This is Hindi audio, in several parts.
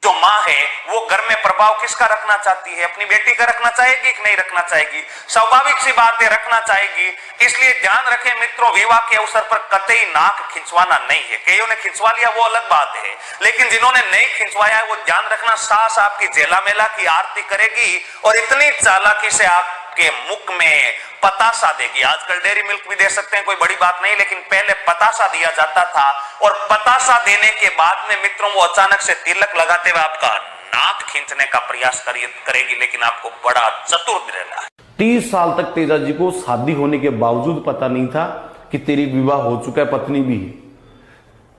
जो माँ है वो घर में प्रभाव किसका रखना चाहती है? अपनी बेटी का रखना चाहेगी कि नहीं रखना चाहेगी? स्वाभाविक सी बात है, रखना चाहेगी। इसलिए ध्यान रखें मित्रों, विवाह के अवसर पर कतई नाक खिंचवाना नहीं है। कईयों ने खिंचवा लिया वो अलग बात है, लेकिन जिन्होंने नहीं खिंचवाया है वो ध्यान रखना, सास आपकी जेला मेला की आरती करेगी और इतनी चालाकी से आपके मुख में पतासा देगी। आजकल डेयरी मिल्क भी दे सकते हैं, कोई बड़ी बात नहीं, लेकिन पहले पतासा दिया जाता था और पतासा देने के बाद में मित्रों वो अचानक से तिलक लगाते हुए आपका नाक खींचने का प्रयास करेगी, लेकिन आपको बड़ा चतुर रहना है। 30 साल तक तेजा जी को शादी होने के बावजूद पता नहीं था कि तेरी विवाह हो चुका है, पत्नी भी है।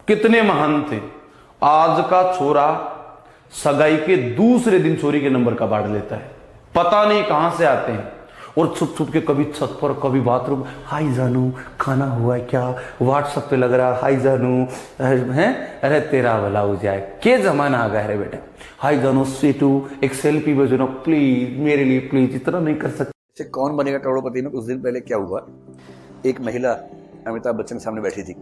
कितने महान थे। आज का छोरा सगाई के दूसरे दिन चोरी के नंबर का बांट लेता है, पता नहीं कहां से आते हैं, और छुप छुप के कभी छत पर कभी बाथरूम, हाय जानू खाना हुआ है क्या, व्हाट्सएप पे लग रहा हाय जानू है, अरे तेरा भला हो जाए, के जमाना आ गया है बेटा, हाय जानू स्वीटू एक सेल्फी भेजो ना प्लीज मेरे लिए, प्लीज इतना नहीं कर सकते। कौन बनेगा करोड़पति में कुछ दिन पहले क्या हुआ, एक महिला अमिताभ बच्चन के सामने बैठी थी,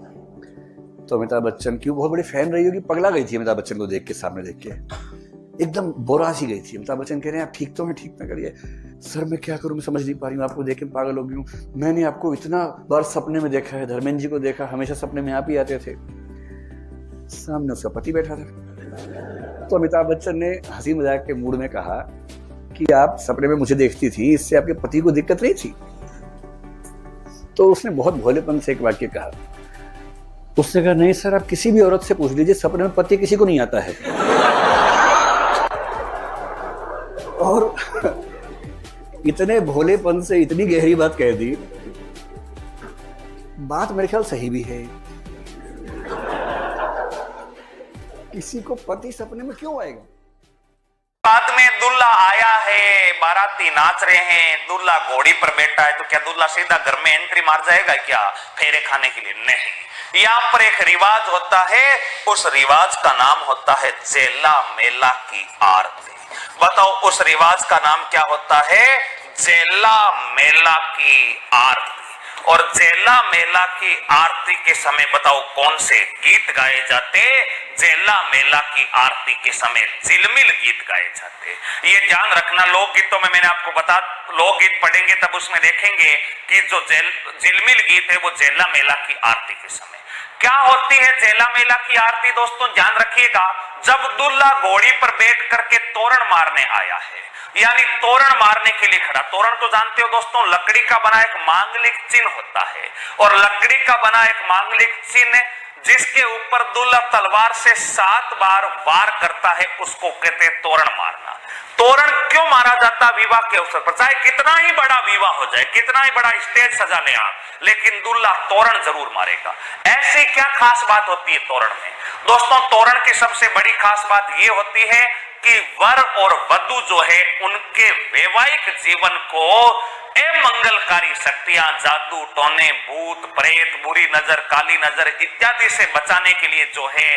तो अमिताभ बच्चन की बहुत बड़ी फैन रही होगी, पगला गई थी अमिताभ बच्चन को देख के, सामने देख के एकदम बोरा सी गई थी। अमिताभ बच्चन कह रहे हैं आप ठीक तो हैं, ठीक ना करिए। सर मैं क्या करूं, मैं समझ नहीं पा रही हूँ, आपको देख के पागल हो गई हूँ, मैंने आपको इतना बार सपने में देखा है, धर्मेंद्र जी को देखा, हमेशा सपने में आप ही आते थे। सामने उसका पति बैठा था, तो अमिताभ बच्चन ने हंसी मजाक के मूड में कहा कि आप सपने में मुझे देखती थी, इससे आपके पति को दिक्कत नहीं थी? तो उसने बहुत भोलेपन से एक वाक्य कहा, उसने कहा नहीं सर आप किसी भी औरत से पूछ लीजिए, सपने में पति किसी को नहीं आता है। और इतने भोलेपन से इतनी गहरी बात कह दी, बात मेरे ख्याल सही भी है। किसी को पति सपने में क्यों आएगा? बाद में दूल्हा आया है, बाराती नाच रहे हैं, दूल्हा घोड़ी पर बैठा है, तो क्या दूल्हा सीधा घर में एंट्री मार जाएगा क्या फेरे खाने के लिए? नहीं, यहाँ पर एक रिवाज होता है, उस रिवाज का नाम होता है जेला मेला की आरती। बताओ उस रिवाज का नाम क्या होता है? जेला मेला की आरती। और जेला मेला की आरती के समय बताओ कौन से गीत गाए जाते? जेला मेला की आरती के समय झिलमिल गीत गाए जाते। ये ध्यान रखना, लोकगीतों में मैंने आपको बता, लोकगीत पढ़ेंगे तब उसमें देखेंगे कि जो झिलमिल गीत है वो जेला मेला की आरती के समय क्या होती है। जेला मेला की आरती दोस्तों ध्यान रखिएगा, जब दूल्हा घोड़ी पर बैठ करके तोरण मारने आया है, यानी तोरण मारने के लिए खड़ा। तोरण तो जानते हो दोस्तों, लकड़ी का बना एक मांगलिक चिन्ह होता है, और लकड़ी का बना एक मांगलिक चिन्ह जिसके ऊपर दूल्हा तलवार से 7 बार वार करता है, उसको कहते हैं तोरण मारना। तोरण क्यों मारा जाता? विवाह के अवसर पर, चाहे कितना ही बड़ा विवाह हो जाए, कितना ही बड़ा स्टेज सजा ले आप, लेकिन दूल्हा तोरण जरूर मारेगा। ऐसी क्या खास बात होती है तोरण में? दोस्तों तोरण की सबसे बड़ी खास बात यह होती है कि वर और वधू जो है उनके वैवाहिक जीवन को मंगलकारी शक्तियां, जादू टोने, भूत प्रेत, बुरी नजर, काली नजर इत्यादि से बचाने के लिए जो है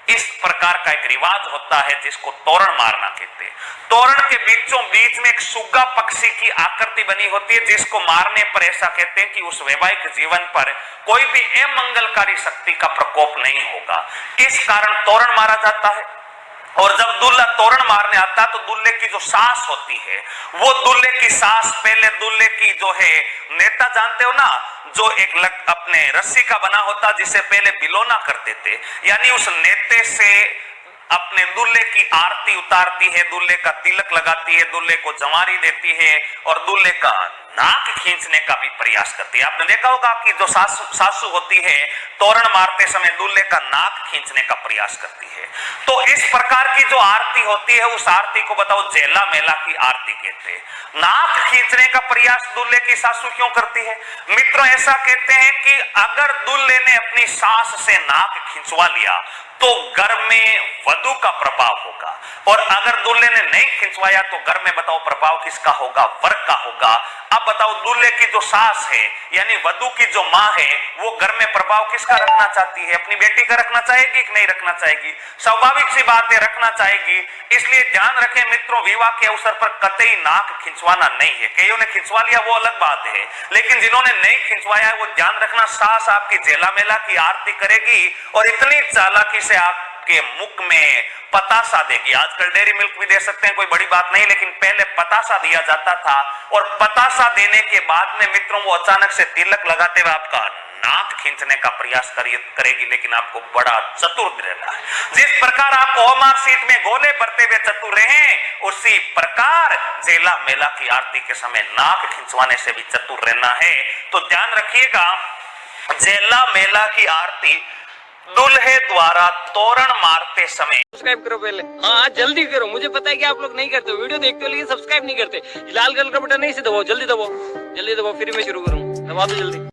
इस प्रकार का एक रिवाज होता है जिसको तोरण मारना कहते हैं। तोरण के बीचों बीच में एक सुग्गा पक्षी की आकृति बनी होती है, जिसको मारने पर ऐसा कहते हैं कि उस वैवाहिक जीवन पर कोई भी अमंगलकारी शक्ति का प्रकोप नहीं होगा। इस कारण तोरण मारा जाता है। और जब दूल्हा तोरण मारने आता तो दूल्हे की जो सास होती है, वो दूल्हे की सास पहले दूल्हे की जो है नेता जानते हो ना, जो एक अपने रस्सी का बना होता जिसे पहले बिलोना करते थे, यानी उस नेते से अपने दूल्हे की आरती उतारती है, दूल्हे का तिलक लगाती है, दूल्हे को जवारी देती है और दूल्हे का नाक खींचने का भी प्रयास करती है। आपने देखा होगा कि जो सासू होती है तोरण मारते समय दूल्हे का नाक खींचने का प्रयास करती है। तो इस प्रकार की जो आरती होती है उस आरती को बताओ जेला मेला की आरती कहते हैं। नाक खींचने का प्रयास दूल्हे की सासू क्यों करती है? मित्रों ऐसा कहते हैं कि अगर दूल्हे ने अपनी सास से नाक खिंचवा लिया तो घर में वधू का प्रभाव होगा, और अगर दूल्हे ने नहीं खिंचवाया तो घर में बताओ प्रभाव किसका होगा? वर का होगा। अब बताओ दूल्हे की जो सास है यानी वधू की जो माँ है वो घर में प्रभाव किसका रखना चाहती है? अपनी बेटी का रखना चाहेगी कि नहीं रखना चाहेगी? स्वाभाविक सी बात है, रखना चाहेगी। इसलिए ध्यान रखें मित्रों, विवाह के अवसर पर कतई नाक खिंचवाना नहीं है। कईयों ने खिंचवा लिया वो अलग बात है, लेकिन जिन्होंने नहीं खिंचवाया है वो ध्यान रखना, सास आपकी जेला मेला की आरती करेगी और इतनी चालाकी से आप आपके मुख में पतासा देगी। आजकल डेयरी मिल्क भी दे सकते हैं, कोई बड़ी बात नहीं, लेकिन पहले पतासा दिया जाता था। और पतासा देने के बाद में मित्रों वो अचानक से तिलक लगाते हुए आपका नाक खींचने का प्रयास करेगी, लेकिन आपको बड़ा चतुर रहना है। जिस प्रकार आप होमवर्क शीट में गोले भरते हुए चतुर रहे, उसी प्रकार जेला मेला की आरती के समय नाक खींचवाने से भी चतुर रहना है। तो ध्यान रखिएगा, जेला मेला की आरती दूल्हे द्वारा तोरण मारते समय। सब्सक्राइब करो पहले, हाँ जल्दी करो, मुझे पता है कि आप लोग नहीं करते हो, वीडियो देखते हो लेकिन सब्सक्राइब नहीं करते। लाल कलर का बटन नहीं से दबाओ, जल्दी दबाओ, जल्दी दबाओ, फिर मैं शुरू करूँ, दबा दो जल्दी।